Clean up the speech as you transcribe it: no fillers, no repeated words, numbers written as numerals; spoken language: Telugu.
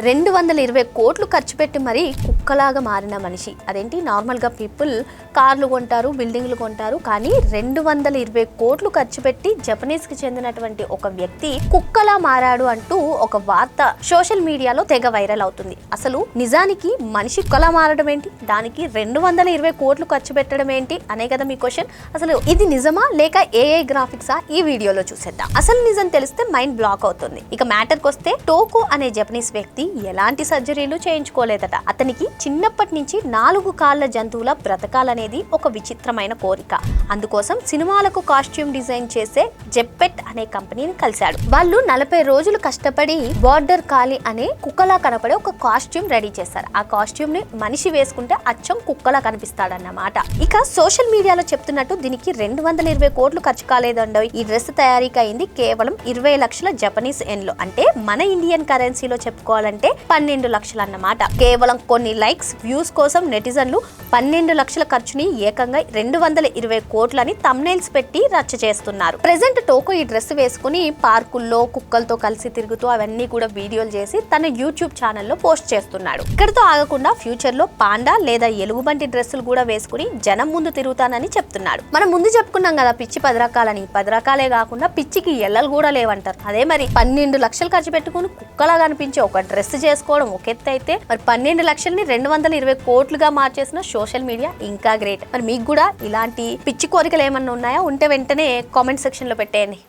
220 కోట్లు ఖర్చు పెట్టి మరీ కుక్కలాగా మారిన మనిషి. అదేంటి, నార్మల్గా పీపుల్ కార్లు కొంటారు, బిల్డింగ్లు కొంటారు, కానీ 220 కోట్లు ఖర్చు పెట్టి జపనీస్కి చెందినటువంటి ఒక వ్యక్తి కుక్కలా మారాడు అంటూ ఒక వార్త సోషల్ మీడియాలో తెగ వైరల్ అవుతుంది. అసలు నిజానికి మనిషి కుక్కలా మారడం ఏంటి, దానికి 220 కోట్లు ఖర్చు పెట్టడం ఏంటి అనే కదా మీ క్వశ్చన్. అసలు ఇది నిజమా లేక ఏఐ గ్రాఫిక్సా, ఈ వీడియోలో చూసేద్దాం. అసలు నిజం తెలిస్తే మైండ్ బ్లాక్ అవుతుంది. ఇక మ్యాటర్కి వస్తే, టోకో అనే జపనీస్ వ్యక్తి ఎలాంటి సర్జరీలు చేయించుకోలేదట. అతనికి చిన్నప్పటి నుంచి 4 కాళ్ళ జంతువుల బ్రతకాలనేది ఒక విచిత్రమైన కోరిక. అందుకోసం సినిమాలకు కాస్ట్యూమ్ డిజైన్ చేసే జెప్పెట్ అనే కంపెనీని కలిశాడు. వాళ్ళు 40 రోజులు కష్టపడి బార్డర్ కాలి అనే కుక్కలా కనపడే ఒక కాస్ట్యూమ్ రెడీ చేశారు. ఆ కాస్ట్యూమ్ ని మనిషి వేసుకుంటే అచ్చం కుక్కలా కనిపిస్తాడన్నమాట. ఇక సోషల్ మీడియాలో చెప్తున్నట్టు దీనికి 220 కోట్లు ఖర్చు కాలేదండి. ఈ డ్రెస్ తయారీకి అయింది కేవలం 20 లక్షల జపనీస్ ఎన్లు, అంటే మన ఇండియన్ కరెన్సీలో చెప్పుకోవాలంటే 12 లక్షలు అన్నమాట. కేవలం కొన్ని లైక్స్, వ్యూస్ కోసం నెటిజన్లు 12 లక్షల ఖర్చుని ఏకంగా 220 కోట్లని థంబ్నెయిల్స్ పెట్టి రచ్చ చేస్తున్నారు. ప్రెజెంట్ టోకో ఈ డ్రెస్ వేసుకుని పార్కుల్లో కుక్కలతో కలిసి తిరుగుతూ అవన్నీ కూడా వీడియోలు చేసి తన యూట్యూబ్ ఛానల్లో పోస్ట్ చేస్తున్నాడు. ఇక్కడితో ఆగకుండా ఫ్యూచర్ లో పాండా లేదా ఎలుగుబంటి డ్రెస్సులు కూడా వేసుకుని జనం ముందు తిరుగుతానని చెప్తున్నాడు. మనం ముందు చెప్పుకున్నాం కదా పిచ్చి 10 రకాలని. 10 రకాలే కాకుండా పిచ్చికి ఎల్లలు కూడా లేవంటారు. అదే మరి 12 లక్షలు ఖర్చు పెట్టుకుని కుక్కలా కనిపించే ఒక డ్రెస్ చేసుకోవడం ఒక ఎత్తు అయితే, మరి 12 లక్షల్ని 220 కోట్లుగా మార్చేసిన సోషల్ మీడియా ఇంకా గ్రేట్. మరి మీకు కూడా ఇలాంటి పిచ్చి కోరికలు ఏమన్నా ఉన్నాయా? ఉంటే వెంటనే కామెంట్ సెక్షన్ లో పెట్టేయండి.